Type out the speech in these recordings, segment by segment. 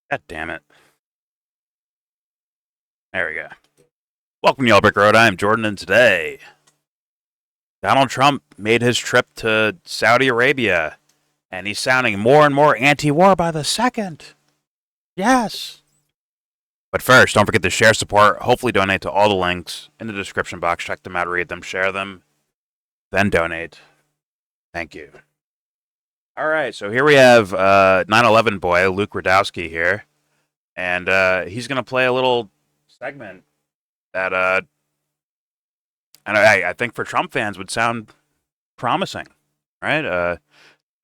God damn it. There we go. Welcome to YellBro. I'm Jordan, and today Donald Trump made his trip to Saudi Arabia, and he's sounding more and more anti-war by the second. Yes. But first, don't forget to share support. Hopefully donate to all the links in the description box. Check them out, read them, share them, then donate. Thank you. All right, so here we have 9/11 boy, Luke Rudkowski here, and he's going to play a little segment that and I think for Trump fans would sound promising, right?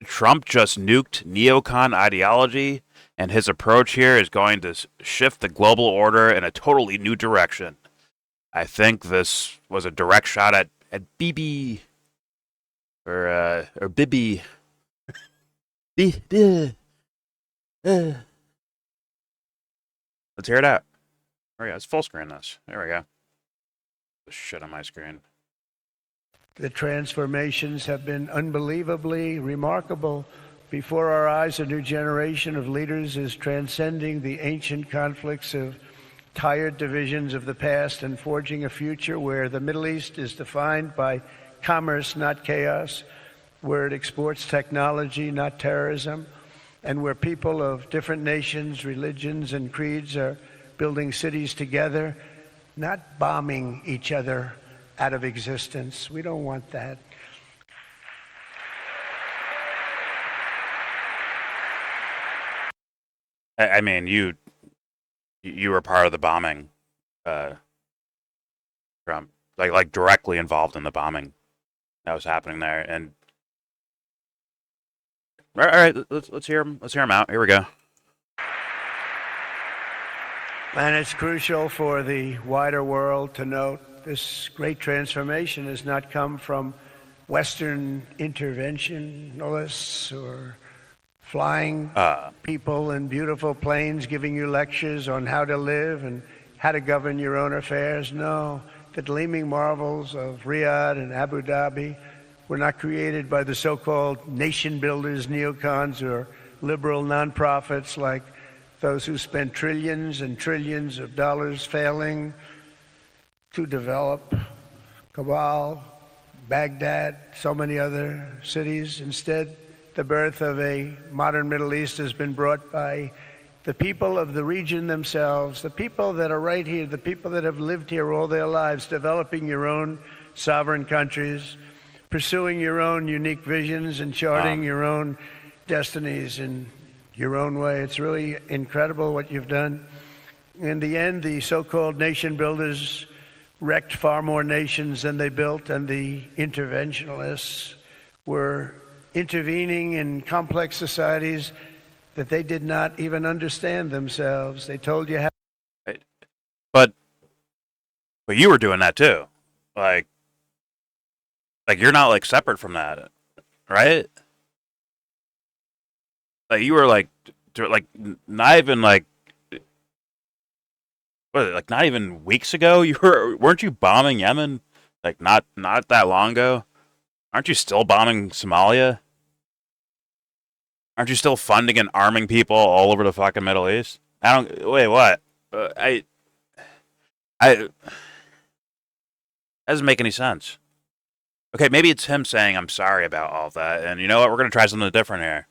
Trump just nuked neocon ideology, and his approach here is going to shift the global order in a totally new direction. I think this was a direct shot at Bibi or Bibi. Let's hear it out. There we go. Let's full screen this. There we go. Shit on my screen. The transformations have been unbelievably remarkable. Before our eyes, a new generation of leaders is transcending the ancient conflicts of tired divisions of the past and forging a future where the Middle East is defined by commerce, not chaos, where it exports technology, not terrorism, and where people of different nations, religions, and creeds are building cities together, not bombing each other out of existence. We don't want that. I mean, you were part of the bombing, Trump, like directly involved in the bombing that was happening there. And all right, let's hear him. Let's hear him out. Here we go. And it's crucial for the wider world to note this great transformation has not come from Western interventionists or flying people in beautiful planes giving you lectures on how to live and how to govern your own affairs. No, the gleaming marvels of Riyadh and Abu Dhabi were not created by the so-called nation builders, neocons, or liberal nonprofits like those who spent trillions and trillions of dollars failing to develop Kabul, Baghdad, so many other cities. Instead, the birth of a modern Middle East has been brought by the people of the region themselves, the people that are right here, the people that have lived here all their lives, developing your own sovereign countries, pursuing your own unique visions and charting your own destinies in your own way. It's really incredible what you've done. In the end, the so-called nation builders wrecked far more nations than they built, and the interventionists were intervening in complex societies that they did not even understand themselves. They told you how. But you were doing that too, like you're not like separate from that, right? Like you were like not even like what, like not even weeks ago weren't you bombing Yemen, like not that long ago? Aren't you still bombing Somalia? Aren't you still funding and arming people all over the fucking Middle East? I don't wait what I that doesn't make any sense. Okay, maybe it's him saying I'm sorry about all of that, and you know what, we're gonna try something different here.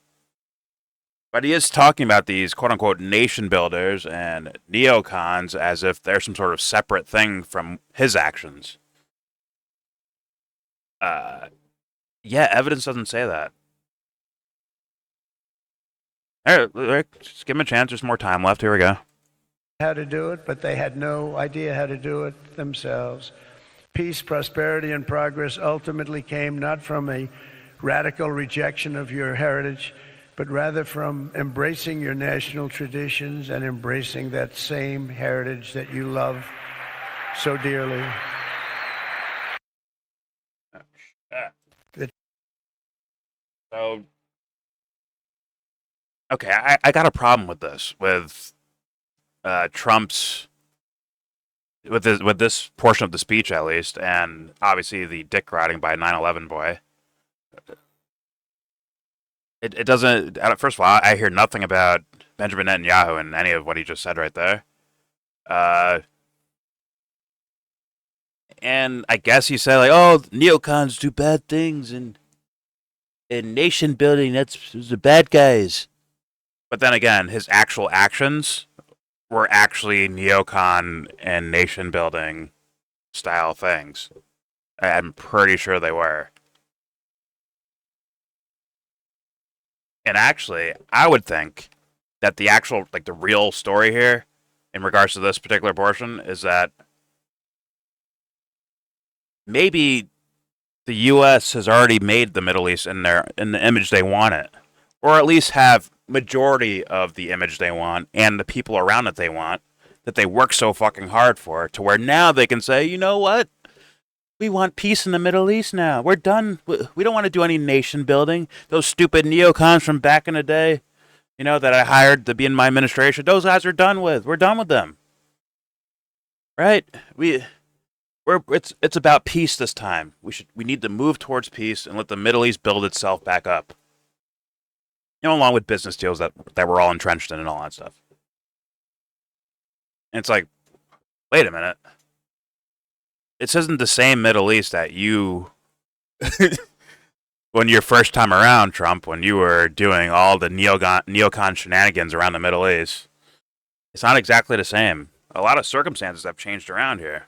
But he is talking about these quote-unquote nation builders and neocons as if they're some sort of separate thing from his actions. Yeah, evidence doesn't say that. All right, just give him a chance. There's more time left. Here we go. How to do it, but they had no idea how to do it themselves. Peace, prosperity, and progress ultimately came not from a radical rejection of your heritage, but rather from embracing your national traditions and embracing that same heritage that you love so dearly. So, okay, I got a problem with this, with Trump's, with this portion of the speech at least, and obviously the dick riding by 9/11 boy. it doesn't. First of all, I hear nothing about Benjamin Netanyahu in any of what he just said right there. Uh, and I guess he said like, "Oh, neocons do bad things and nation building. That's the bad guys." But then again, his actual actions were actually neocon and nation building style things. I'm pretty sure they were. And actually, I would think that the actual, like the real story here, in regards to this particular portion, is that maybe the U.S. has already made the Middle East in the image they want it, or at least have majority of the image they want and the people around it they want, that they work so fucking hard for, to where now they can say, you know what? We want peace in the Middle East now. We're done. We don't want to do any nation building. Those stupid neocons from back in the day, that I hired to be in my administration, those guys are done with. We're done with them. Right? It's about peace this time. We need to move towards peace and let the Middle East build itself back up. Along with business deals that we're all entrenched in and all that stuff. And it's like, wait a minute. This isn't the same Middle East that you, when your first time around, Trump, when you were doing all the neocon shenanigans around the Middle East. It's not exactly the same. A lot of circumstances have changed around here.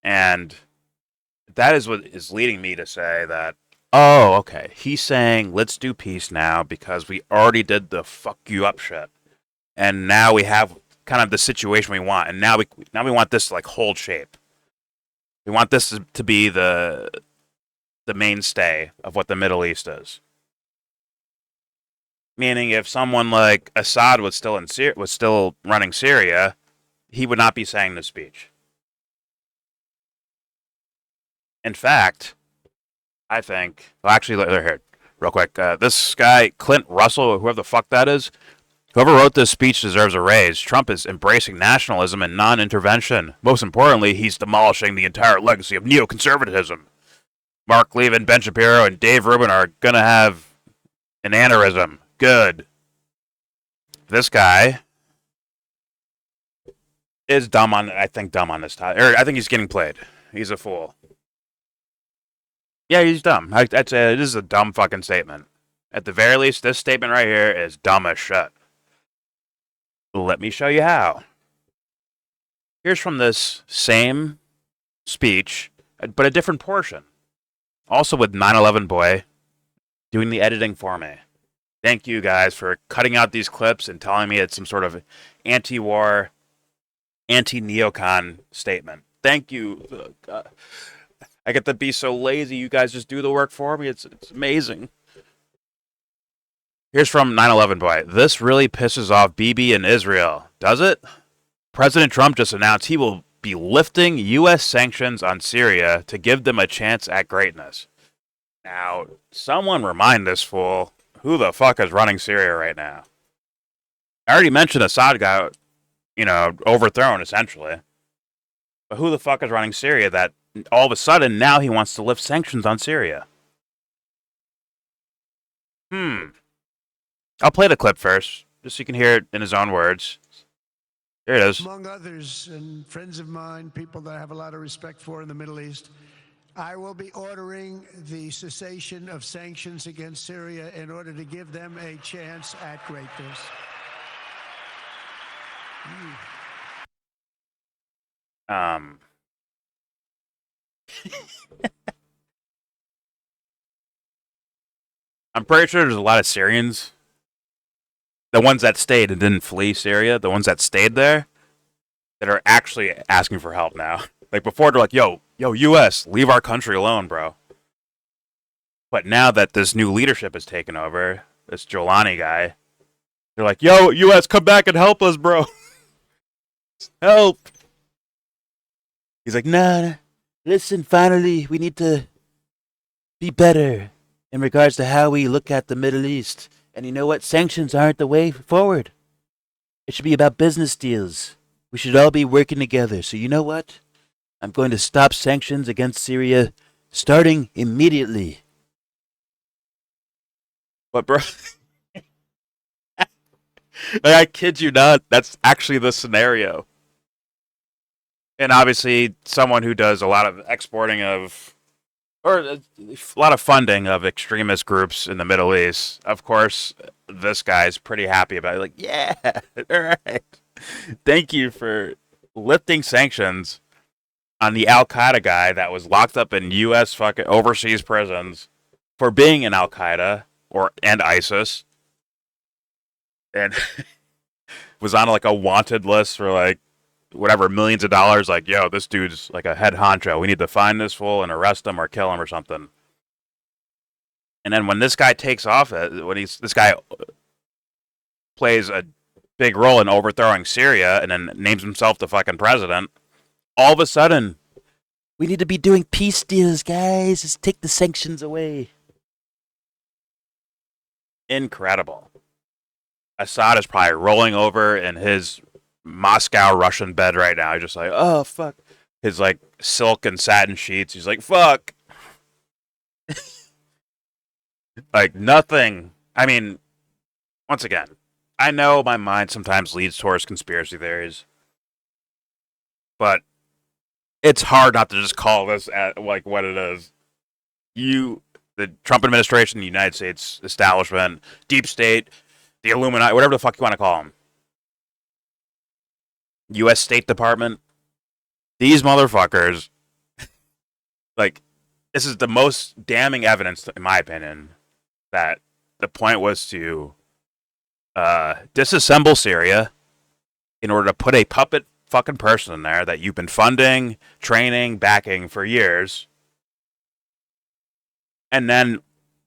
And that is what is leading me to say that, oh, okay, he's saying let's do peace now because we already did the fuck you up shit. And now we have kind of the situation we want. And now we want this to like hold shape. We want this to be the mainstay of what the Middle East is. Meaning, if someone like Assad was still running Syria, he would not be saying this speech. In fact, I think. Well, actually, here, real quick. This guy, Clint Russell, whoever the fuck that is, whoever wrote this speech deserves a raise. Trump is embracing nationalism and non-intervention. Most importantly, he's demolishing the entire legacy of neoconservatism. Mark Levin, Ben Shapiro, and Dave Rubin are going to have an aneurysm. Good. This guy is dumb on this time. Or I think he's getting played. He's a fool. Yeah, he's dumb. I'd say this is a dumb fucking statement. At the very least, this statement right here is dumb as shit. Let me show you how. Here's from this same speech, but a different portion. Also with 9/11 Boy doing the editing for me. Thank you guys for cutting out these clips and telling me it's some sort of anti-war, anti-neocon statement. Thank you. I get to be so lazy. You guys just do the work for me. It's amazing. Here's from 9/11 Boy. This really pisses off Bibi and Israel, does it? President Trump just announced he will be lifting U.S. sanctions on Syria to give them a chance at greatness. Now, someone remind this fool, who the fuck is running Syria right now? I already mentioned Assad got, overthrown, essentially. But who the fuck is running Syria that all of a sudden now he wants to lift sanctions on Syria? I'll play the clip first, just so you can hear it in his own words. Here it is. Among others, and friends of mine, people that I have a lot of respect for in the Middle East, I will be ordering the cessation of sanctions against Syria in order to give them a chance at greatness. I'm pretty sure there's a lot of Syrians, the ones that stayed and didn't flee Syria, the ones that stayed there, that are actually asking for help now. Like before, they're like, yo, U.S., leave our country alone, bro. But now that this new leadership has taken over, this Jolani guy, they're like, yo, U.S., come back and help us, bro. Help. He's like, nah, listen, finally, we need to be better in regards to how we look at the Middle East. And you know what? Sanctions aren't the way forward. It should be about business deals. We should all be working together. So you know what? I'm going to stop sanctions against Syria starting immediately. But bro, like, I kid you not, that's actually the scenario. And obviously, someone who does a lot of exporting of, or a lot of funding of extremist groups in the Middle East, of course, this guy's pretty happy about it. Like, yeah, all right. Thank you for lifting sanctions on the Al Qaeda guy that was locked up in U.S. fucking overseas prisons for being in Al Qaeda and ISIS, and was on like a wanted list for like whatever millions of dollars. Like, yo, this dude's like a head honcho. We need to find this fool and arrest him or kill him or something. And then when this guy takes off, this guy plays a big role in overthrowing Syria and then names himself the fucking president, all of a sudden, we need to be doing peace deals, guys. Just take the sanctions away. Incredible. Assad is probably rolling over in his Moscow Russian bed right now. He's just like, oh, fuck. His, like, silk and satin sheets. He's like, fuck. Like, nothing. I mean, once again, I know my mind sometimes leads towards conspiracy theories, but it's hard not to just call this at, like, what it is. The Trump administration, the United States establishment, deep state, the Illuminati, whatever the fuck you want to call them, U.S. State Department, these motherfuckers, like, this is the most damning evidence, in my opinion, that the point was to disassemble Syria in order to put a puppet fucking person in there that you've been funding, training, backing for years. And then,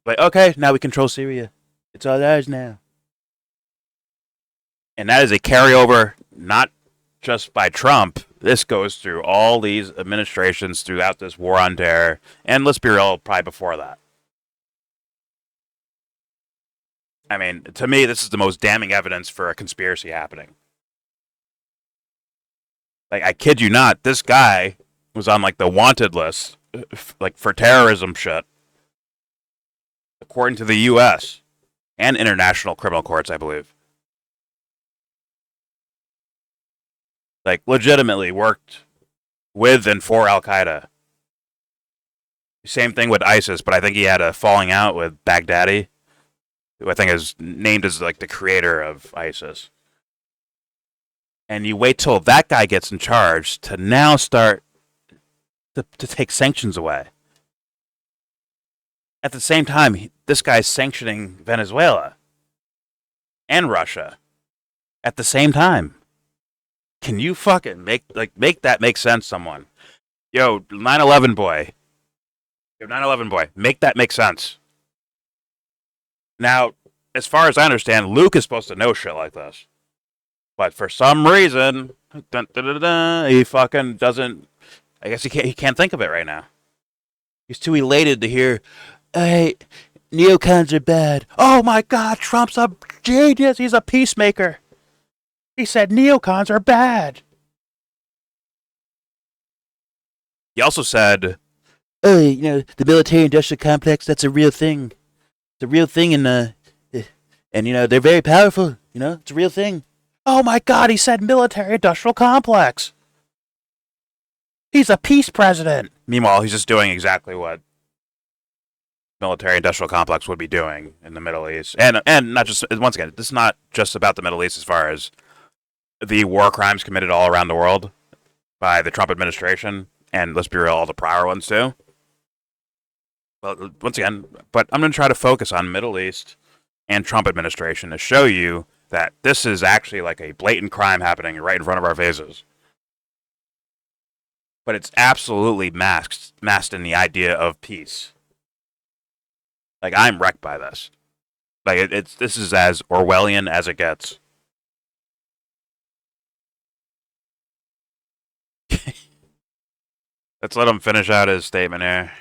like, okay, now we control Syria. It's all ours now. And that is a carryover, not just by Trump. This goes through all these administrations throughout this war on terror. And let's be real, probably before that. I mean, to me, this is the most damning evidence for a conspiracy happening. Like, I kid you not, this guy was on, like, the wanted list, like, for terrorism shit. According to the U.S. and international criminal courts, I believe. Like, legitimately worked with and for Al Qaeda. Same thing with ISIS, but I think he had a falling out with Baghdadi, who I think is named as, like, the creator of ISIS. And you wait till that guy gets in charge to now start to take sanctions away. At the same time, this guy's sanctioning Venezuela and Russia at the same time. Can you fucking make that make sense, someone? Yo, 9/11 boy. Yo, 9/11 boy, make that make sense. Now, as far as I understand, Luke is supposed to know shit like this. But for some reason, he fucking doesn't. I guess he can't think of it right now. He's too elated to hear, hey, neocons are bad. Oh my God, Trump's a genius. He's a peacemaker. He said neocons are bad. He also said, oh, the military-industrial complex, that's a real thing. It's a real thing, and they're very powerful. It's a real thing. Oh my God, he said military-industrial complex. He's a peace president. Meanwhile, he's just doing exactly what military-industrial complex would be doing in the Middle East. And not just, once again, this is not just about the Middle East as far as the war crimes committed all around the world by the Trump administration, and let's be real, all the prior ones too. But once again, I'm going to try to focus on Middle East and Trump administration to show you that this is actually like a blatant crime happening right in front of our faces. But it's absolutely masked in the idea of peace. Like, I'm wrecked by this. Like, this is as Orwellian as it gets. Let's let him finish out his statement here.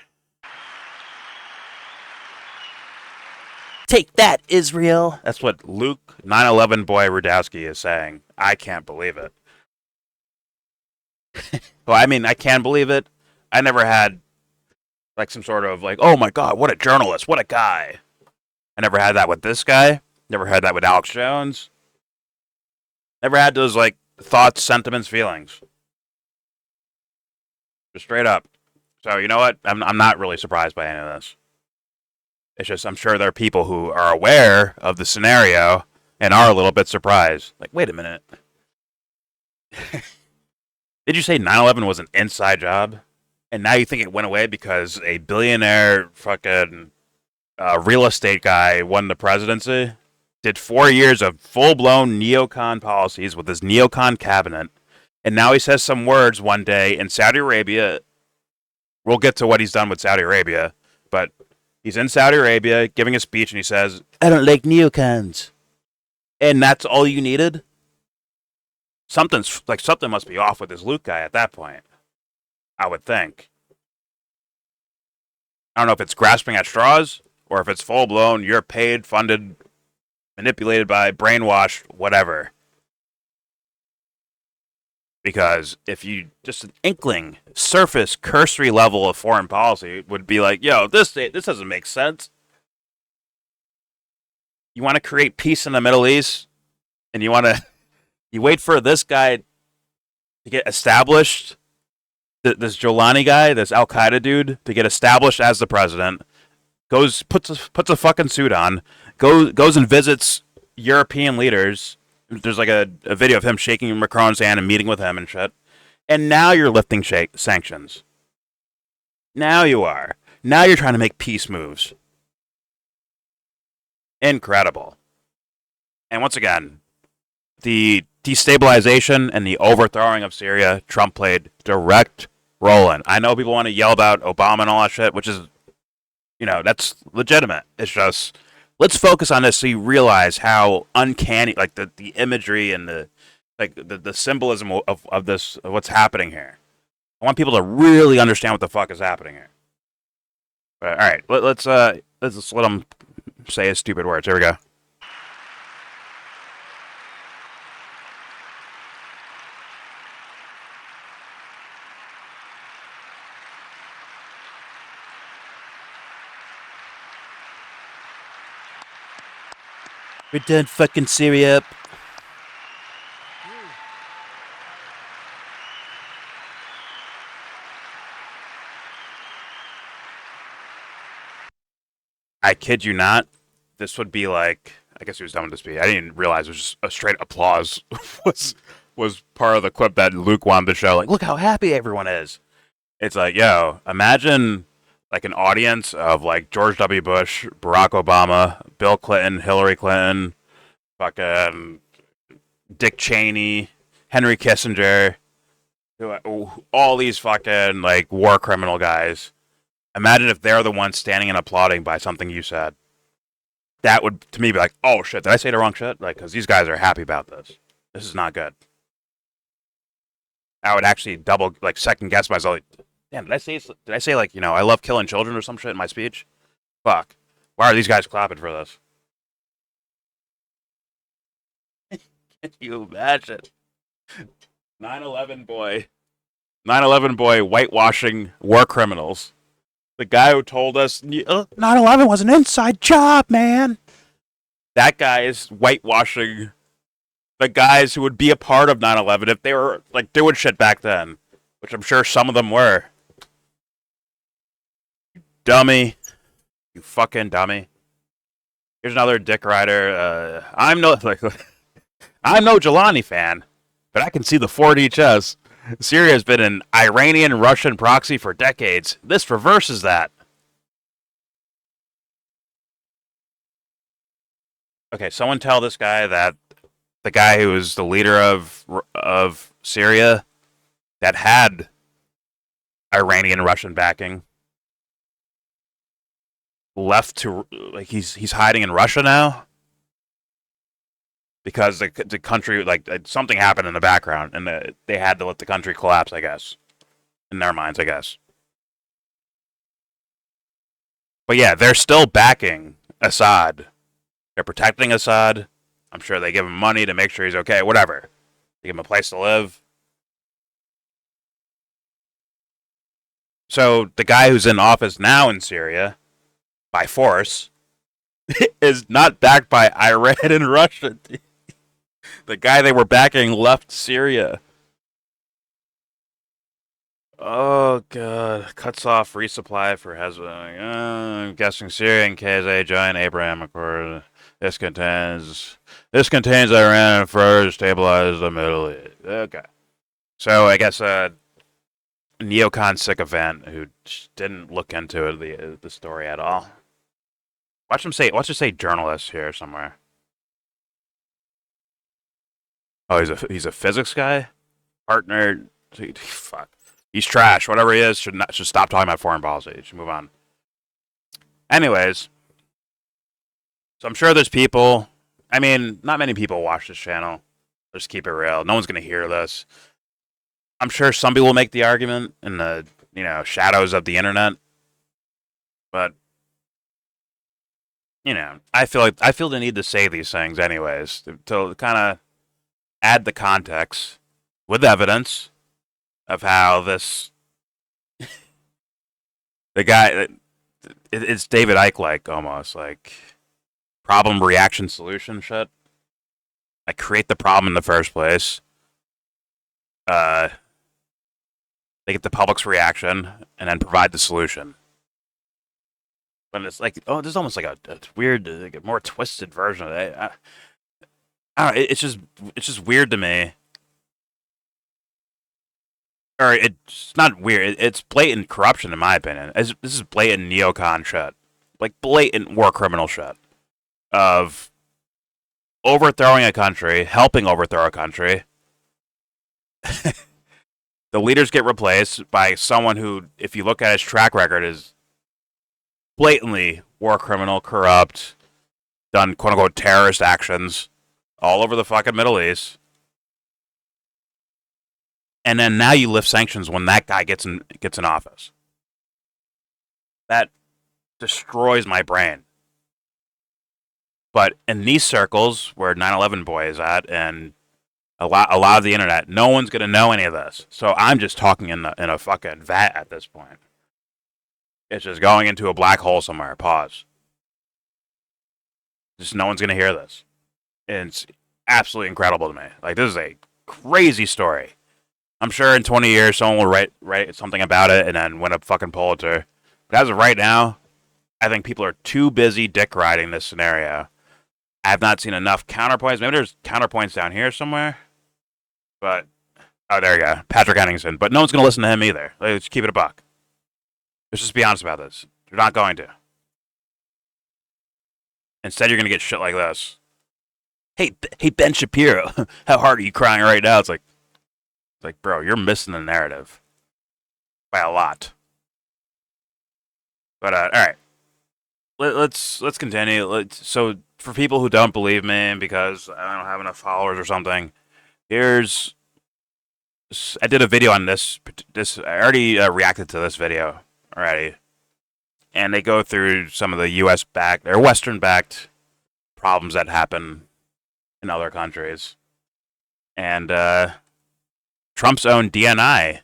Take that, Israel. That's what Luke 9/11 boy Rudkowski is saying. I can't believe it. Well, I mean, I can believe it. I never had like some sort of like, oh my God, what a journalist, what a guy. I never had that with this guy. Never had that with Alex Jones. Never had those, like, thoughts, sentiments, feelings. Just straight up. So, you know what? I'm not really surprised by any of this. It's just, I'm sure there are people who are aware of the scenario and are a little bit surprised. Like, wait a minute. Did you say 9/11 was an inside job? And now you think it went away because a billionaire fucking real estate guy won the presidency? Did 4 years of full-blown neocon policies with his neocon cabinet, and now he says some words one day in Saudi Arabia. We'll get to what he's done with Saudi Arabia, but he's in Saudi Arabia giving a speech, and he says, "I don't like neocons," and that's all you needed. Something must be off with this Luke guy at that point. I would think. I don't know if it's grasping at straws or if it's full-blown. You're paid, funded, manipulated by, brainwashed, whatever. Because if you just an inkling, surface, cursory level of foreign policy would be like, yo, this doesn't make sense. You want to create peace in the Middle East, and you wait for this guy to get established, this Jolani guy, this Al Qaeda dude, to get established as the president. Puts a fucking suit on, goes and visits European leaders. There's like a video of him shaking Macron's hand and meeting with him and shit. And now you're lifting sanctions. Now you are. Now you're trying to make peace moves. Incredible. And once again, the destabilization and the overthrowing of Syria, Trump played direct role in. I know people want to yell about Obama and all that shit, which is, that's legitimate. It's just, let's focus on this so you realize how uncanny, like the imagery and the symbolism of this, of what's happening here. I want people to really understand what the fuck is happening here. But, all right, let's just let them say his stupid words. Here we go. We're done fucking Syria up. I kid you not. This would be like, I guess he was done with this speech. I didn't realize it was just a straight applause was part of the clip that Luke wanted to show. Like, look how happy everyone is. It's like, yo, imagine like an audience of like George W. Bush, Barack Obama, Bill Clinton, Hillary Clinton, fucking Dick Cheney, Henry Kissinger, all these fucking like war criminal guys. Imagine if they're the ones standing and applauding by something you said. That would, to me, be like, oh shit, did I say the wrong shit? Like, because these guys are happy about this. This is not good. I would actually second guess myself. Like, damn, did I say like, I love killing children or some shit in my speech? Fuck. Why are these guys clapping for this? Can you imagine? 9/11 boy. 9/11 boy whitewashing war criminals. The guy who told us 9/11 was an inside job, man. That guy is whitewashing the guys who would be a part of 9/11 if they were like doing shit back then, which I'm sure some of them were. Dummy. You fucking dummy. Here's another dick rider. I'm no Jelani fan, but I can see the 4D chess. Syria has been an Iranian-Russian proxy for decades. This reverses that. Okay, someone tell this guy that the guy who was the leader of Syria that had Iranian-Russian backing left to, like, he's hiding in Russia now because the country, like, something happened in the background and they had to let the country collapse, I guess, in their minds, I guess. But yeah, they're still backing Assad. They're protecting Assad. I'm sure they give him money to make sure he's okay, whatever. They give him a place to live. So the guy who's in office now in Syria, by force, is not backed by Iran and Russia. The guy they were backing left Syria. Oh god, cuts off resupply for Hezbollah. I'm guessing Syria and KSA join Abraham Accord. This contains Iran and further stabilize the Middle East. Okay, so I guess neocon sycophant who didn't look into the story at all. Watch him say. Watch it say journalist here somewhere. Oh, he's a physics guy, partner. Fuck. He's trash. Whatever he is, should stop talking about foreign policy. Should move on. Anyways, so I'm sure there's people. I mean, not many people watch this channel. Let's keep it real. No one's gonna hear this. I'm sure some people will make the argument in the shadows of the internet, but I feel the need to say these things anyways to kind of add the context with evidence of how this the guy it's David Icke like almost like problem reaction solution shit. I create the problem in the first place. They get the public's reaction and then provide the solution. But it's like, oh, this is almost like a weird, like a more twisted version of it. I don't know. It's just weird to me. Or it's not weird. It's blatant corruption, in my opinion. This is blatant neocon shit, like blatant war criminal shit of overthrowing a country, helping overthrow a country. The leaders get replaced by someone who, if you look at his track record, is blatantly war criminal, corrupt, done quote unquote terrorist actions all over the fucking Middle East. And then now you lift sanctions when that guy gets in office. That destroys my brain. But in these circles where 9/11 boy is at, and a lot of the internet, no one's gonna know any of this. So I'm just talking in a fucking vat at this point. It's just going into a black hole somewhere. Pause. Just no one's gonna hear this. And it's absolutely incredible to me. Like, this is a crazy story. I'm sure in 20 years someone will write something about it and then win a fucking Pulitzer. But as of right now, I think people are too busy dick riding this scenario. I have not seen enough counterpoints. Maybe there's counterpoints down here somewhere. But, oh, there you go. Patrick Henningsen. But no one's going to listen to him either. Let's keep it a buck. Let's just be honest about this. You're not going to. Instead, you're going to get shit like this. Hey, Ben Shapiro, how hard are you crying right now? It's like, bro, you're missing the narrative by a lot. But all right, let's continue. So for people who don't believe me because I don't have enough followers or something, I did a video on this. I already reacted to this video already, and they go through some of the U.S. backed or Western backed problems that happen in other countries, and Trump's own DNI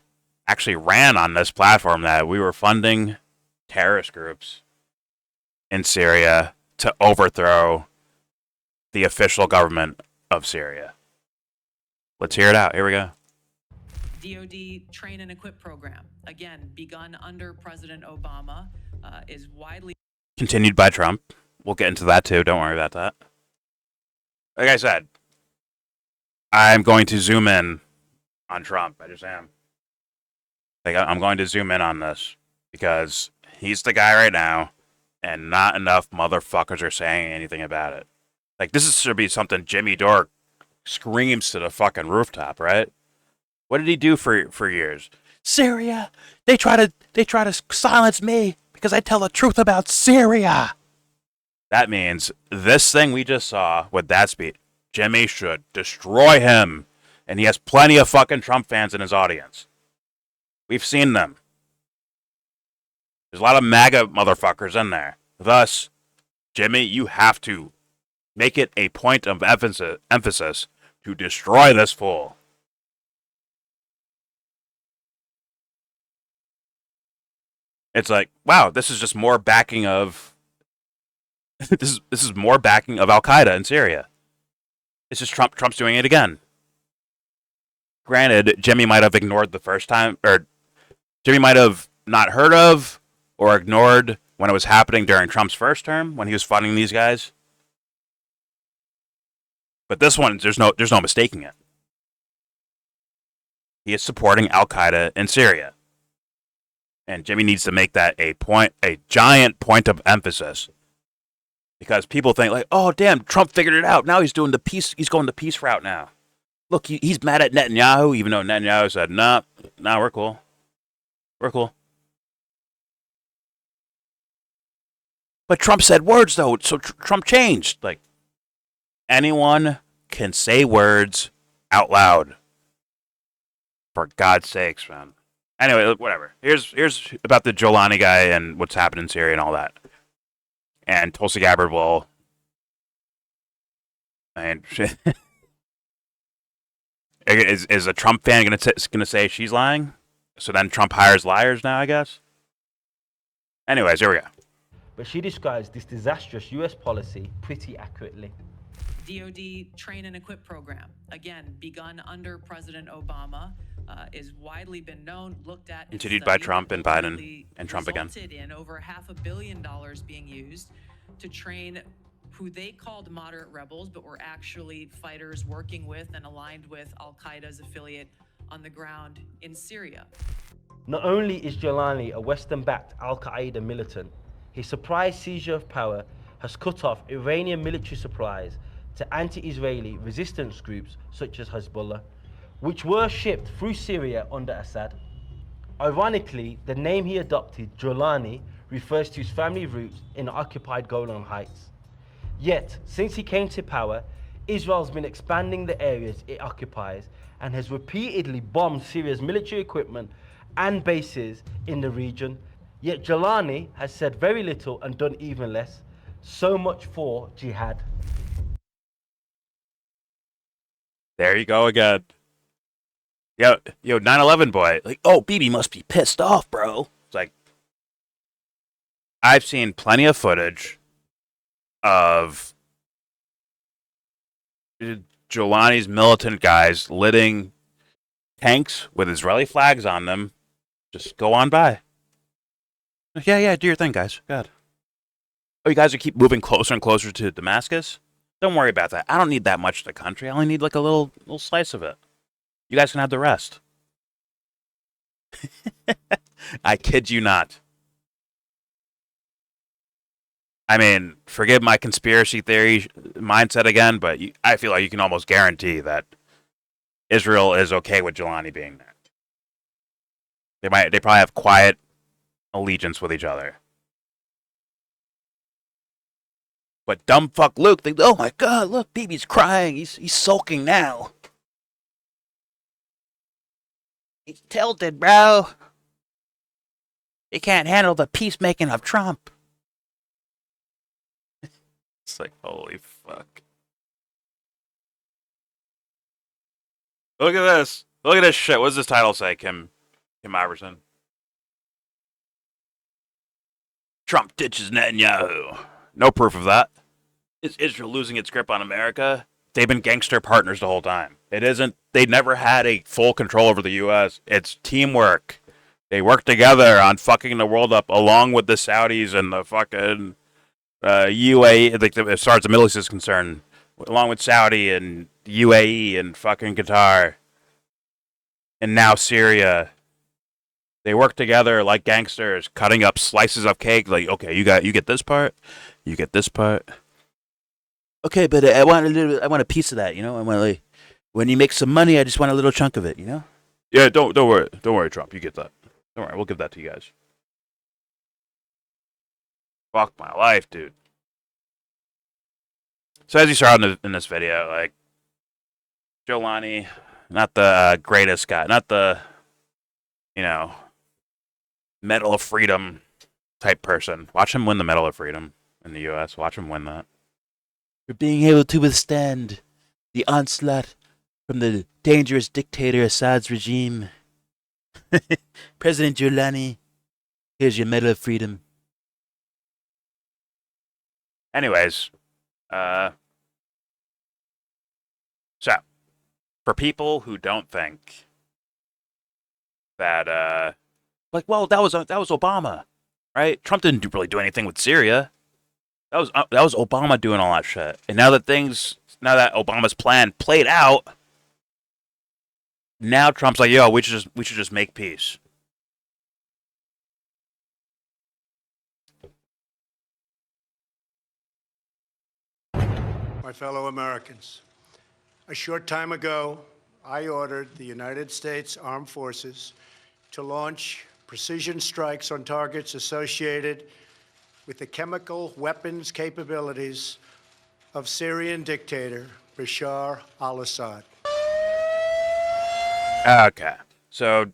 actually ran on this platform that we were funding terrorist groups in Syria to overthrow the official government of Syria. Let's hear it out. Here we go. DoD train and equip program, again, begun under President Obama, is widely continued by Trump. We'll get into that too. Don't worry about that. Like I said, I'm going to zoom in on Trump. I just am. Like, I'm going to zoom in on this because he's the guy right now, and not enough motherfuckers are saying anything about it. Like, should be something Jimmy Dore screams to the fucking rooftop, right? What did he do for years? Syria. They try to silence me because I tell the truth about Syria. That means this thing we just saw with that speech, Jimmy should destroy him. And he has plenty of fucking Trump fans in his audience. We've seen them. There's a lot of MAGA motherfuckers in there. Thus, Jimmy, you have to make it a point of emphasis to destroy this fool. It's like, wow, this is just more backing of This is more backing of Al Qaeda in Syria. It's just Trump's doing it again. Granted, Jimmy might have ignored the first time, or Jimmy might have not heard of or ignored when it was happening during Trump's first term when he was funding these guys. But this one, there's no mistaking it. He is supporting Al Qaeda in Syria, and Jimmy needs to make that a giant point of emphasis, because people think like, oh damn, Trump figured it out. Now he's doing the peace. He's going the peace route now. Look, he's mad at Netanyahu, even though Netanyahu said, nah, we're cool. We're cool. But Trump said words, though, so Trump changed. Like, anyone can say words out loud. For God's sakes, man. Anyway, whatever. Here's about the Jolani guy and what's happened in Syria and all that. And Tulsi Gabbard will... And is a Trump fan gonna say she's lying? So then Trump hires liars now, I guess? Anyways, here we go. But she describes this disastrous US policy pretty accurately. DoD train and equip program, again, begun under President Obama, is widely been known, looked at, continued by Trump and Biden and Trump again. Resulted in over $500 million being used to train who they called moderate rebels, but were actually fighters working with and aligned with Al Qaeda's affiliate on the ground in Syria. Not only is Jolani a Western-backed Al Qaeda militant, his surprise seizure of power has cut off Iranian military supplies to anti-Israeli resistance groups such as Hezbollah, which were shipped through Syria under Assad. Ironically, the name he adopted, Jolani, refers to his family roots in the occupied Golan Heights. Yet, since he came to power, Israel's been expanding the areas it occupies and has repeatedly bombed Syria's military equipment and bases in the region. Yet Jolani has said very little and done even less. So much for jihad. There you go again. Yo, 9/11 boy. Like, oh, Bibi must be pissed off, bro. It's like, I've seen plenty of footage of Jolani's militant guys lighting tanks with Israeli flags on them. Just go on by. Yeah, do your thing, guys. God. Oh, you guys keep moving closer and closer to Damascus? Don't worry about that. I don't need that much of the country. I only need like a little slice of it. You guys can have the rest. I kid you not. I mean, forgive my conspiracy theory mindset again, but I feel like you can almost guarantee that Israel is okay with Jolani being there. They probably have quiet allegiance with each other. But dumb fuck Luke thinks, oh my god, look, Bibi's crying. He's sulking now. He's tilted, bro. He can't handle the peacemaking of Trump. It's like, holy fuck. Look at this. Look at this shit. What does this title say, Kim Iverson? Trump ditches Netanyahu. No proof of that. Is Israel losing its grip on America? They've been gangster partners the whole time. It isn't. They never had a full control over the U.S. It's teamwork. They work together on fucking the world up, along with the Saudis and the fucking UAE. As far as the Middle East is concerned, along with Saudi and UAE and fucking Qatar, and now Syria. They work together like gangsters, cutting up slices of cake. Like, okay, you get this part, you get this part. Okay, but I want a piece of that, you know. I want like, when you make some money, I just want a little chunk of it, you know. Yeah, don't worry, Trump. You get that. Don't worry, we'll give that to you guys. Fuck my life, dude. So as you saw in this video, like, Jolani, not the greatest guy, not the, Medal of Freedom type person. Watch him win the Medal of Freedom in the U.S. Watch him win that. For being able to withstand the onslaught from the dangerous dictator Assad's regime. President Jolani, here's your Medal of Freedom. Anyways, so for people who don't think that, like, well, that was Obama, right? Trump didn't really do anything with Syria. That was Obama doing all that shit. And now that Obama's plan played out, now Trump's like, yo, we should just make peace. My fellow Americans, a short time ago, I ordered the United States Armed Forces to launch precision strikes on targets associated with the chemical weapons capabilities of Syrian dictator Bashar al-Assad. Okay, so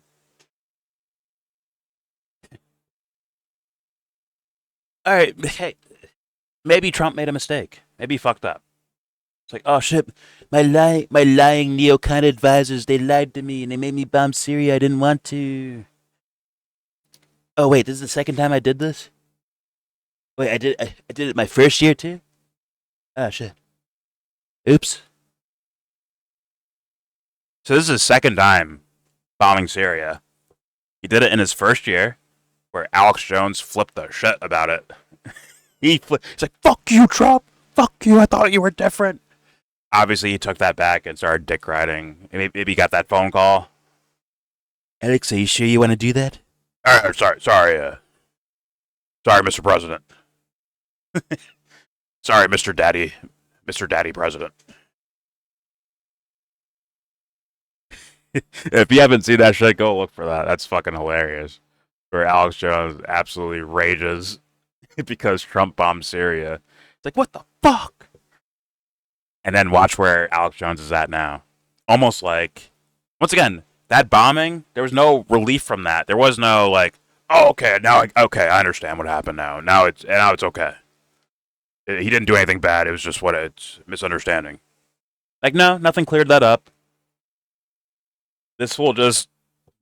all right, hey, maybe Trump made a mistake. Maybe he fucked up. It's like, oh shit, my lying neocon advisors, they lied to me and they made me bomb Syria. I didn't want to. Oh wait, this is the second time I did this? Wait, I did it my first year too? Oh shit. Oops. So this is his second time bombing Syria. He did it in his first year, where Alex Jones flipped the shit about it. He's like, fuck you, Trump! Fuck you, I thought you were different. Obviously, he took that back and started dick riding. Maybe he got that phone call. Alex, are you sure you want to do that? Sorry, Mr. President. Sorry, Mr. Daddy President. If you haven't seen that shit, go look for that. That's fucking hilarious. Where Alex Jones absolutely rages because Trump bombed Syria. It's like, what the fuck? And then watch where Alex Jones is at now. Almost like, once again, that bombing, there was no relief from that. There was no like, oh, okay, I understand what happened now. Now it's okay. He didn't do anything bad. It was just it's misunderstanding. Like, no, nothing cleared that up. This fool just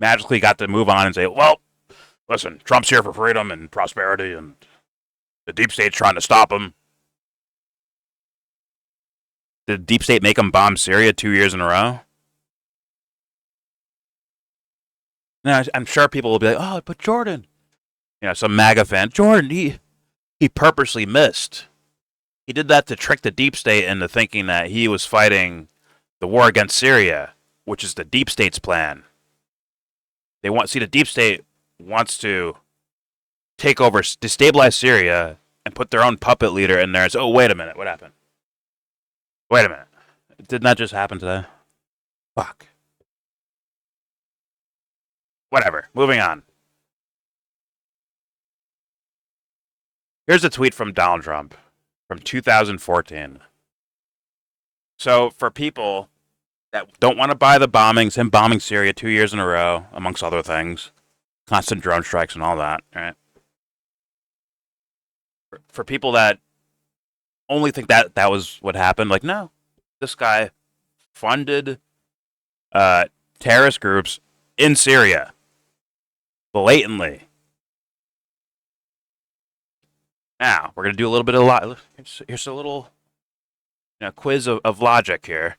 magically got to move on and say, well, listen, Trump's here for freedom and prosperity, and the deep state's trying to stop him. Did the deep state make him bomb Syria 2 years in a row? Now, I'm sure people will be like, oh, but Jordan, some MAGA fan, Jordan, he purposely missed. He did that to trick the deep state into thinking that he was fighting the war against Syria, which is the deep state's plan. The deep state wants to take over, destabilize Syria, and put their own puppet leader in there and say, oh, wait a minute, what happened? Wait a minute. Didn't that just happen today? Fuck. Whatever. Moving on. Here's a tweet from Donald Trump from 2014. So, for people that don't want to buy the bombings, him bombing Syria 2 years in a row, amongst other things, constant drone strikes and all that, right? For people that only think that was what happened, like, no. This guy funded terrorist groups in Syria. Blatantly. Now, we're going to do a little bit of here's a little quiz of logic here.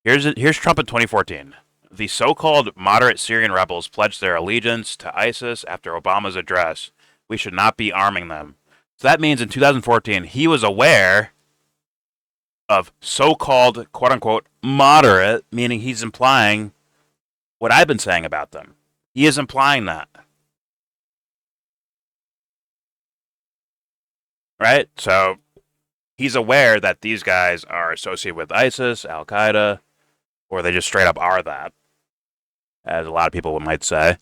Here's Trump in 2014. The so-called moderate Syrian rebels pledged their allegiance to ISIS after Obama's address. We should not be arming them. So that means in 2014, he was aware of so-called, quote-unquote, moderate, meaning he's implying what I've been saying about them. He is implying that. Right? So he's aware that these guys are associated with ISIS, Al-Qaeda, or they just straight up are that, as a lot of people might say.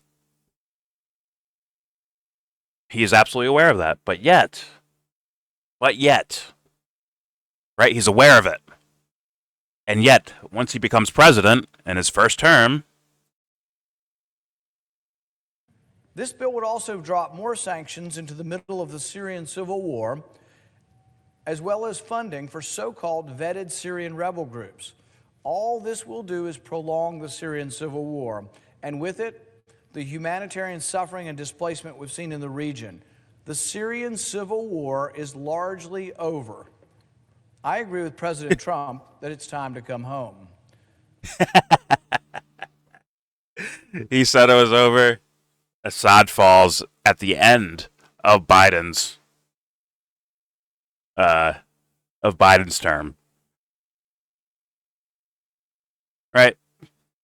He is absolutely aware of that, but yet, right? He's aware of it. And yet, once he becomes president in his first term, this bill would also drop more sanctions into the middle of the Syrian civil war, as well as funding for so-called vetted Syrian rebel groups. All this will do is prolong the Syrian civil war, and with it, the humanitarian suffering and displacement we've seen in the region. The Syrian civil war is largely over. I agree with President Trump that it's time to come home. He said it was over. Assad falls at the end of Biden's term. Right?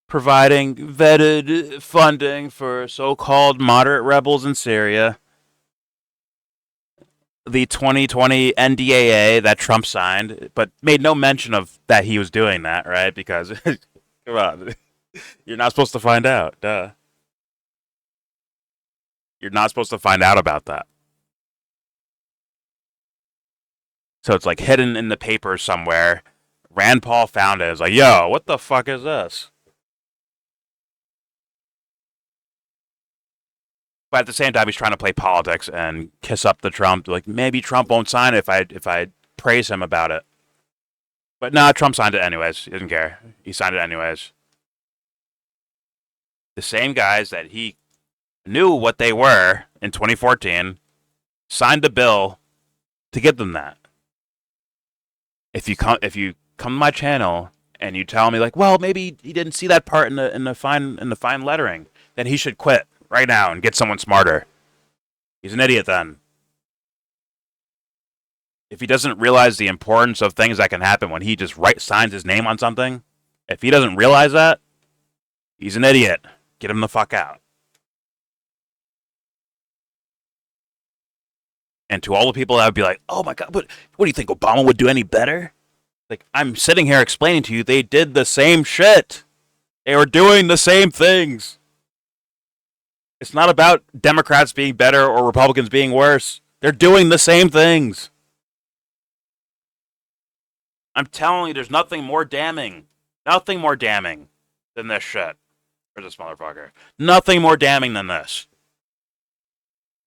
Providing vetted funding for so-called moderate rebels in Syria. The 2020 NDAA that Trump signed, but made no mention of that he was doing that, right? Because, come on, you're not supposed to find out, duh. You're not supposed to find out about that. So it's like hidden in the papers somewhere. Rand Paul found it. It's like, yo, what the fuck is this? But at the same time, he's trying to play politics and kiss up to Trump. Like, maybe Trump won't sign it if I praise him about it. But nah, Trump signed it anyways. He doesn't care. He signed it anyways. The same guys that he knew what they were in 2014 signed a bill to give them that. If you come to my channel and you tell me like, well, maybe he didn't see that part in the fine lettering, then he should quit right now and get someone smarter. He's an idiot then. If he doesn't realize the importance of things that can happen when he just signs his name on something, if he doesn't realize that, he's an idiot. Get him the fuck out. And to all the people that would be like, oh my God, what do you think, Obama would do any better? Like, I'm sitting here explaining to you, they did the same shit. They were doing the same things. It's not about Democrats being better or Republicans being worse. They're doing the same things. I'm telling you, there's nothing more damning than this shit. For this motherfucker. Nothing more damning than this.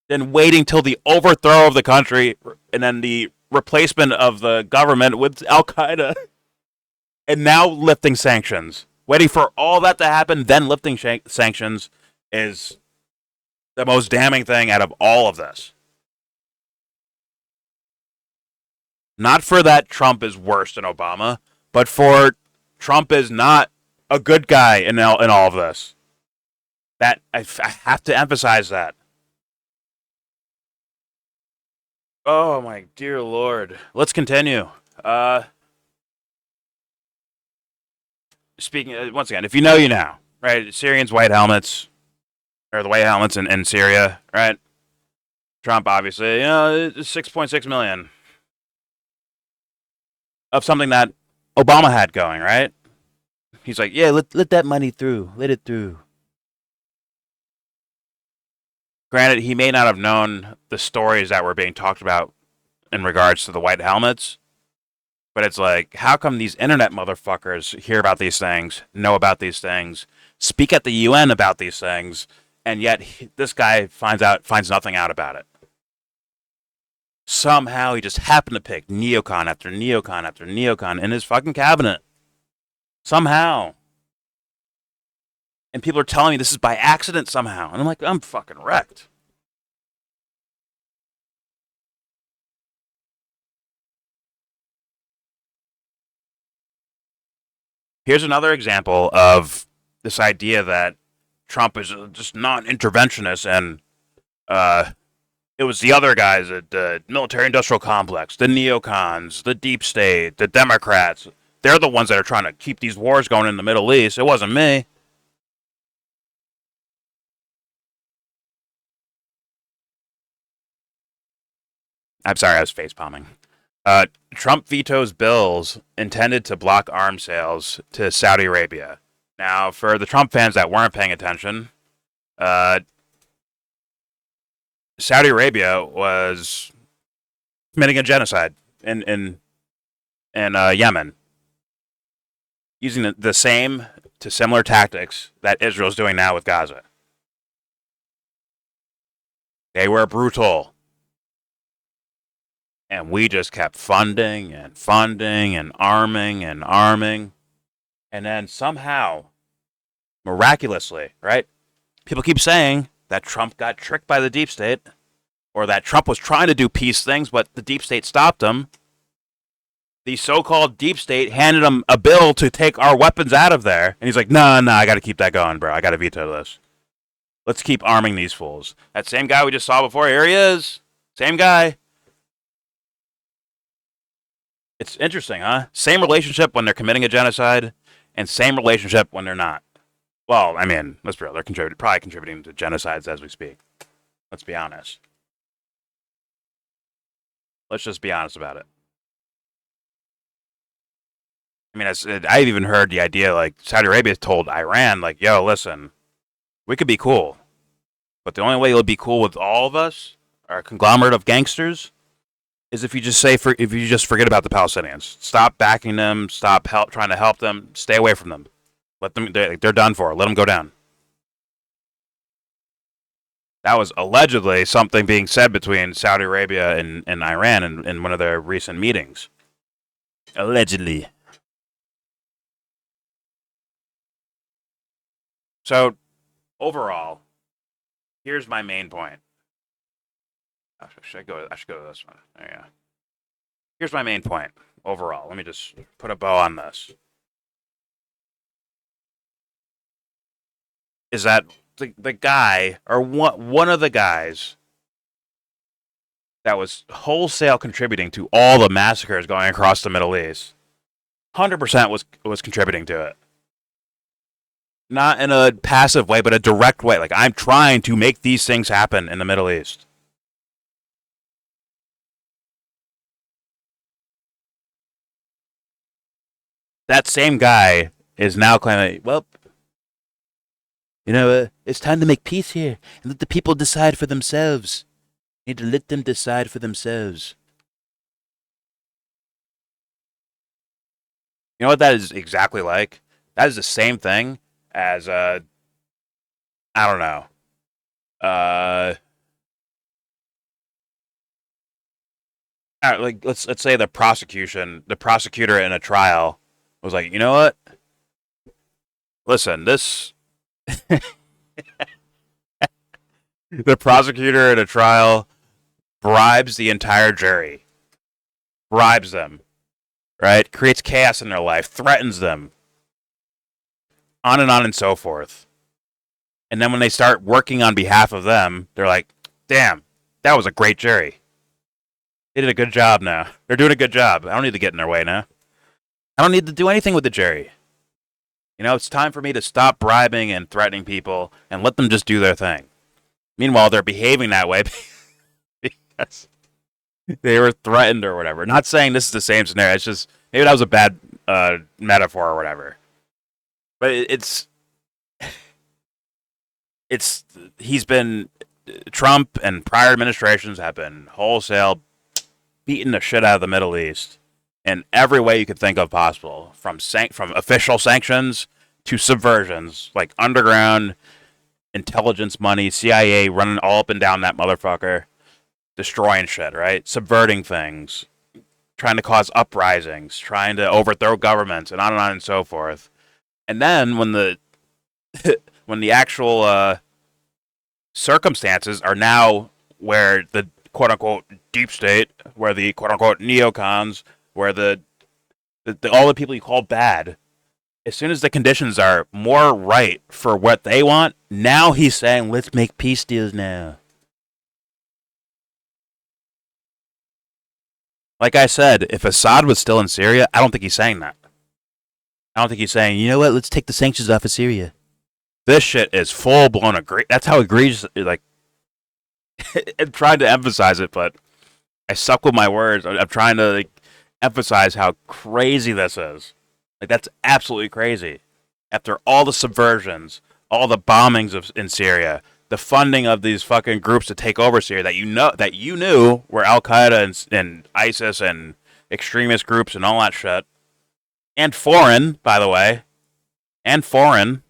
Than waiting till the overthrow of the country and then the replacement of the government with Al Qaeda. And now lifting sanctions. Waiting for all that to happen, then lifting sanctions is the most damning thing out of all of this. Not for that Trump is worse than Obama, but for Trump is not a good guy in all of this. That I have to emphasize that. Oh my dear Lord. Let's continue. Speaking once again, if you know, you know, right? Syrians, white helmets, or the white helmets in Syria, right? Trump, obviously, 6.6 million of something that Obama had going, right? He's like, yeah, let that money through. Let it through. Granted, he may not have known the stories that were being talked about in regards to the white helmets. But it's like, how come these internet motherfuckers hear about these things, know about these things, speak at the UN about these things, and yet this guy finds nothing out about it? Somehow he just happened to pick neocon after neocon after neocon in his fucking cabinet. Somehow. And people are telling me this is by accident somehow. And I'm like, I'm fucking wrecked. Here's another example of this idea that Trump is just non-interventionist and it was the other guys at the military-industrial complex, the neocons, the deep state, the Democrats. They're the ones that are trying to keep these wars going in the Middle East. It wasn't me. I'm sorry, I was face-palming. Trump vetoes bills intended to block arms sales to Saudi Arabia. Now, for the Trump fans that weren't paying attention, Saudi Arabia was committing a genocide in Yemen, using the same to similar tactics that Israel's doing now with Gaza. They were brutal. And we just kept funding and funding and arming and arming. And then somehow, miraculously, right? People keep saying that Trump got tricked by the deep state. or that Trump was trying to do peace things, but the deep state stopped him. The so-called deep state handed him a bill to take our weapons out of there, and he's like, no, I got to keep that going, bro. I got to veto this. Let's keep arming these fools. That same guy we just saw before, here he is. Same guy. It's interesting, huh? Same relationship when they're committing a genocide, and same relationship when they're not. Well, I mean, let's be real. They're probably contributing to genocides as we speak. Let's be honest. Let's just be honest about it. I mean, I've even heard the idea, like, Saudi Arabia told Iran, like, yo, listen, we could be cool, but the only way you'll be cool with all of us, our conglomerate of gangsters, is if you just forget about the Palestinians. Stop backing them. Stop trying to help them. Stay away from them. Let them. They're done for. Let them go down. That was allegedly something being said between Saudi Arabia and Iran in one of their recent meetings. Allegedly. So, overall, here's my main point. I should go to this one. There you go. Here's my main point overall. Let me just put a bow on this. Is that the guy, or one of the guys that was wholesale contributing to all the massacres going across the Middle East, 100% was contributing to it. Not in a passive way, but a direct way. Like, I'm trying to make these things happen in the Middle East. That same guy is now claiming, well, it's time to make peace here and let the people decide for themselves. You need to let them decide for themselves. You know what that is exactly like? That is the same thing as, I don't know, like let's say the prosecutor in a trial was like, you know what? Listen, this the prosecutor in a trial bribes the entire jury. Bribes them. Right? Creates chaos in their life, threatens them. On and so forth. And then when they start working on behalf of them, they're like, damn, that was a great jury. They did a good job now. They're doing a good job. I don't need to get in their way now. I don't need to do anything with the jury. It's time for me to stop bribing and threatening people and let them just do their thing. Meanwhile, they're behaving that way because they were threatened or whatever. Not saying this is the same scenario. It's just, maybe that was a bad metaphor or whatever. But Trump and prior administrations have been wholesale beating the shit out of the Middle East in every way you could think of possible, from official sanctions to subversions, like underground intelligence money, CIA running all up and down that motherfucker, destroying shit, right? Subverting things, trying to cause uprisings, trying to overthrow governments, and on and so forth. And then when the actual circumstances are now where the quote-unquote deep state, where the quote-unquote neocons, where all the people you call bad, as soon as the conditions are more right for what they want, now he's saying, let's make peace deals now. Like I said, if Assad was still in Syria, I don't think he's saying that. I don't think he's saying, you know what, let's take the sanctions off of Syria. This shit is full-blown That's how egregious, like, I'm trying to emphasize it, but I suck with my words. I'm trying to emphasize how crazy this is. Like, that's absolutely crazy. After all the subversions, all the bombings in Syria, the funding of these fucking groups to take over Syria that you knew were Al Qaeda and ISIS and extremist groups and all that shit, and foreign, by the way, and foreign.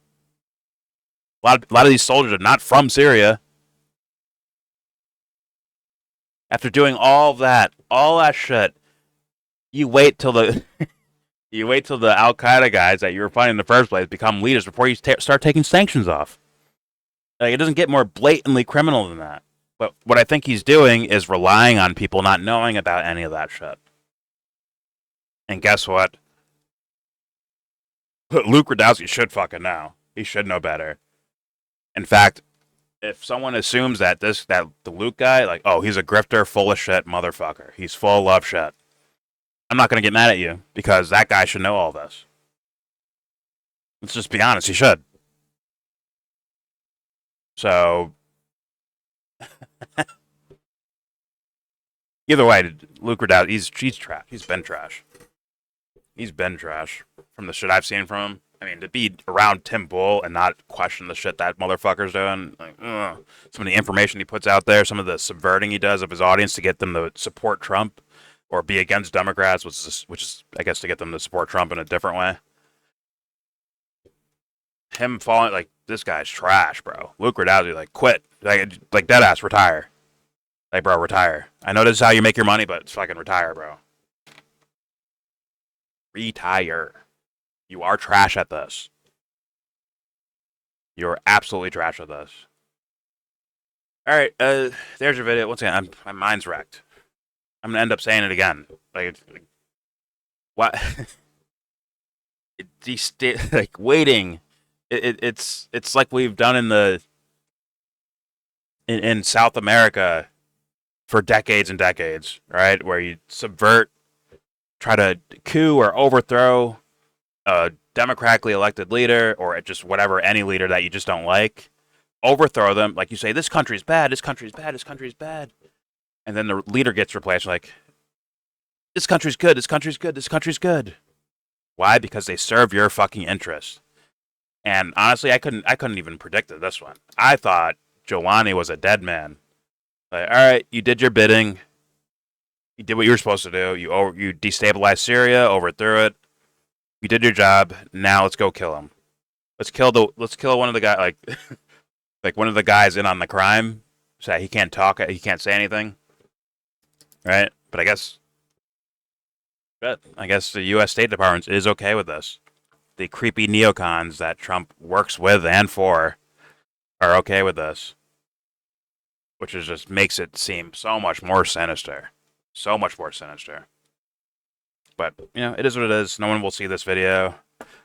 A lot of these soldiers are not from Syria. After doing all that shit, you wait till the Al Qaeda guys that you were fighting in the first place become leaders before you start taking sanctions off. Like, it doesn't get more blatantly criminal than that. But what I think he's doing is relying on people not knowing about any of that shit. And guess what? Luke Rudkowski should fucking know. He should know better. In fact, if someone assumes that the Luke guy, like, oh, he's a grifter, full of shit motherfucker. He's full of shit. I'm not going to get mad at you because that guy should know all this. Let's just be honest, he should. So, either way, Luke Rudkowski, he's trash. He's been trash. He's been trash from the shit I've seen from him. I mean, to be around Tim Bull and not question the shit that motherfucker's doing, like, some of the information he puts out there, some of the subverting he does of his audience to get them to support Trump or be against Democrats, which is, I guess, to get them to support Trump in a different way. Him falling, like, this guy's trash, bro. Luke Rudkowski, like, quit. Like deadass, retire. Like, bro, retire. I know this is how you make your money, but it's fucking retire, bro. Retire. You are trash at this. You're absolutely trash at this. Alright, there's your video. Once again, my mind's wrecked. I'm gonna end up saying it again. Like what? Like, waiting. It's like we've done in South America for decades and decades, right? Where you subvert, try to coup or overthrow a democratically elected leader or just whatever, any leader that you just don't like. Overthrow them, like you say, this country's bad, this country's bad, this country's bad. And then the leader gets replaced, like, this country's good, this country's good, this country's good. Why? Because they serve your fucking interest. And honestly, I couldn't even predict this one. I thought Giuliani was a dead man. Like, all right, you did your bidding. You did what you were supposed to do. You destabilized Syria, overthrew it. You did your job. Now let's go kill him. Let's kill one of the guys, like like one of the guys in on the crime. So he can't talk. He can't say anything. Right? But I guess the U.S. State Department is okay with this. The creepy neocons that Trump works with and for are okay with this. Which just makes it seem so much more sinister. So much more sinister. But, you know, it is what it is. No one will see this video.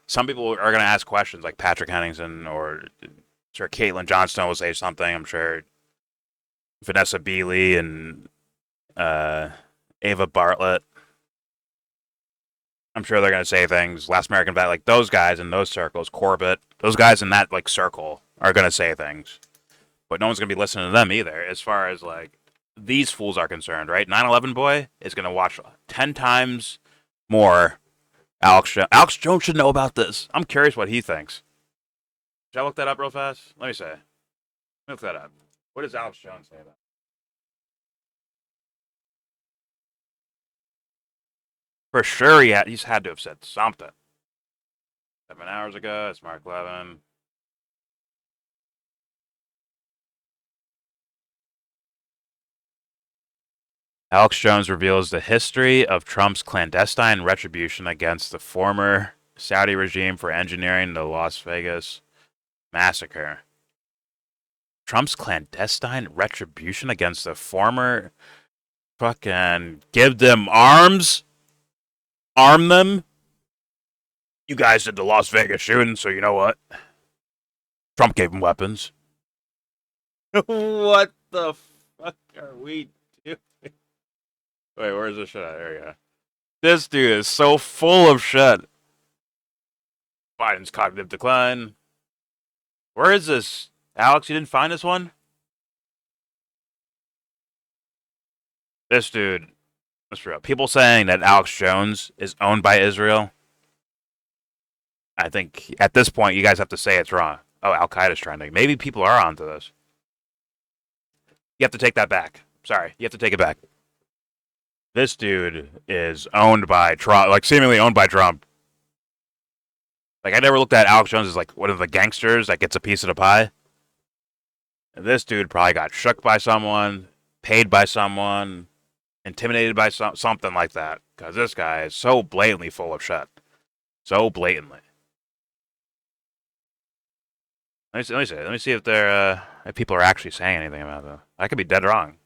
Some people are going to ask questions like Patrick Henningsen, or I'm sure Caitlin Johnstone will say something. I'm sure Vanessa Beeley and Ava Bartlett. I'm sure they're going to say things. Last American Vet, like those guys in those circles, Corbett, those guys in that like circle are going to say things. But no one's going to be listening to them either, as far as like these fools are concerned, right? 9/11 boy is going to watch 10 times more Alex Jones. Alex Jones should know about this. I'm curious what he thinks. Should I look that up real fast? Let me see. Let me look that up. What does Alex Jones say about it? For sure, he's had to have said something. 7 hours ago, it's Mark Levin. Alex Jones reveals the history of Trump's clandestine retribution against the former Saudi regime for engineering the Las Vegas massacre. Trump's clandestine retribution against the former fucking give them arms? Arm them? You guys did the Las Vegas shooting, so you know what? Trump gave them weapons. What the fuck are we doing? Wait, where's this shit at? There we go. This dude is so full of shit. Biden's cognitive decline. Where is this? Alex, you didn't find this one? This dude. That's real. People saying that Alex Jones is owned by Israel. I think at this point you guys have to say it's wrong. Oh, Al Qaeda's trending. Maybe people are onto this. You have to take that back. Sorry, you have to take it back. This dude is owned by Trump, like seemingly owned by Trump. Like, I never looked at Alex Jones as like one of the gangsters that gets a piece of the pie. This dude probably got shook by someone, paid by someone, intimidated by something like that. Because this guy is so blatantly full of shit. So blatantly. Let me see if they're if people are actually saying anything about that. I could be dead wrong.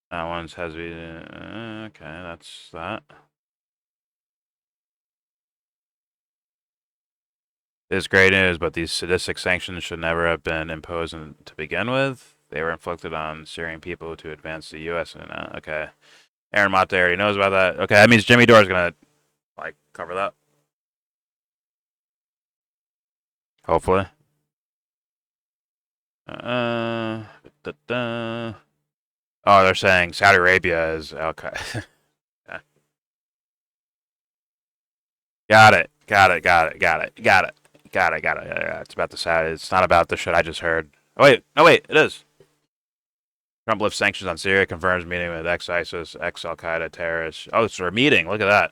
That one's has okay, that's that. It's great news, but these sadistic sanctions should never have been imposed to begin with. They were inflicted on Syrian people to advance the U.S. and okay. Aaron Mate already knows about that. Okay, that means Jimmy Dore's gonna like cover that. Hopefully. Da, da. Oh, they're saying Saudi Arabia is okay. Yeah. Got it. Yeah, it's about the Saudi. It's not about the shit I just heard. Oh wait, no wait, it is. Trump lifts sanctions on Syria, confirms meeting with ex-ISIS, ex-Al Qaeda terrorists. Oh, it's a meeting. Look at that.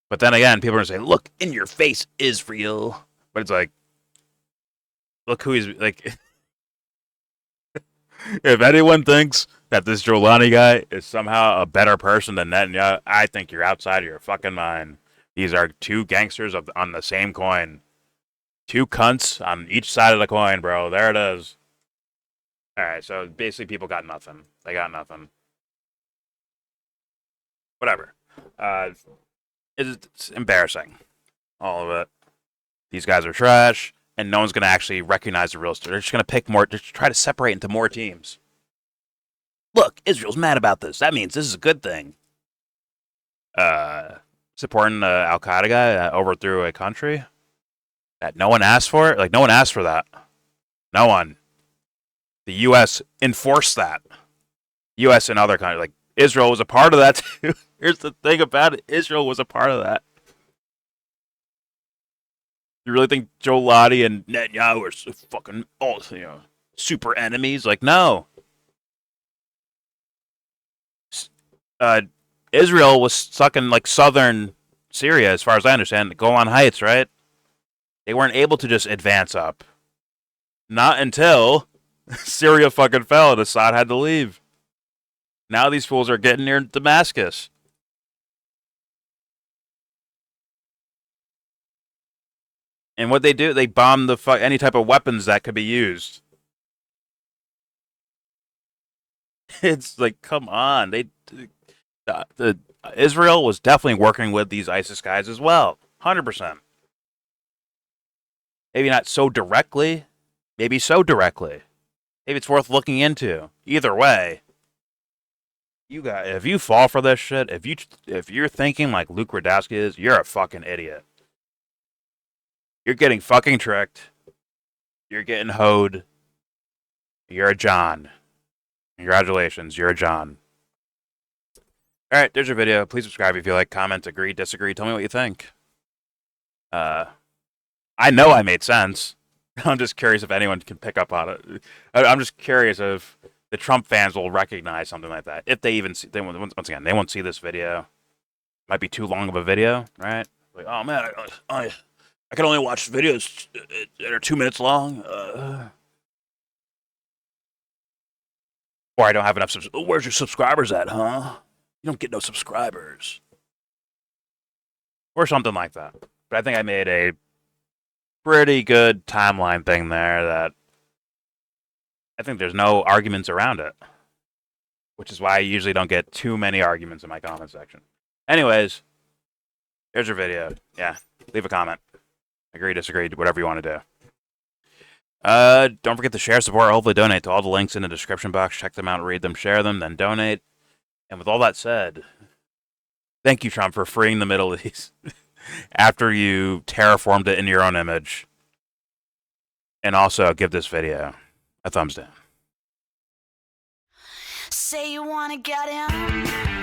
But then again, people are gonna say, "Look in your face, Israel." But it's like, look who he's like. If anyone thinks that this Jolani guy is somehow a better person than Netanyahu, I think you're outside of your fucking mind. These are two gangsters on the same coin. Two cunts on each side of the coin, bro. There it is. All right, so basically people got nothing. They got nothing. Whatever. It's embarrassing. All of it. These guys are trash, and no one's going to actually recognize the real story. They're just going to pick more, just try to separate into more teams. Look, Israel's mad about this. That means this is a good thing. Supporting the Al Qaeda guy that overthrew a country that no one asked for. Like, no one asked for that. No one. The U.S. enforced that. U.S. and other countries. Like, Israel was a part of that, too. Here's the thing about it. Israel was a part of that. You really think Joe Lottie and Netanyahu are so fucking, super enemies? Like, no. Israel was stuck in, like, southern Syria, as far as I understand, the Golan Heights, right? They weren't able to just advance up. Not until Syria fucking fell and Assad had to leave. Now these fools are getting near Damascus. And what they do, they bomb any type of weapons that could be used. It's like, come on. Israel was definitely working with these ISIS guys as well. 100%. Maybe not so directly. Maybe so directly. Maybe it's worth looking into. Either way, if you fall for this shit, if you're thinking like Luke Rudkowski is, you're a fucking idiot. You're getting fucking tricked. You're getting hoed. You're a John. Congratulations, you're a John. Alright, there's your video. Please subscribe if you like, comment, agree, disagree. Tell me what you think. I know I made sense. I'm just curious if anyone can pick up on it. I'm just curious if the Trump fans will recognize something like that. If they even see, once again, they won't see this video. Might be too long of a video, right? Like, oh man, I can only watch videos that are 2 minutes long. Or I don't have enough subscribers. Where's your subscribers at, huh? You don't get no subscribers. Or something like that. But I think I made a pretty good timeline thing there that I think there's no arguments around it. Which is why I usually don't get too many arguments in my comment section. Anyways, here's your video. Yeah, leave a comment. Agree, disagree, whatever you want to do. Don't forget to share, support, hopefully donate to all the links in the description box. Check them out, read them, share them, then donate. And with all that said, thank you, Trump, for freeing the Middle East after you terraformed it in your own image. And also, give this video a thumbs down. Say you wanna get in.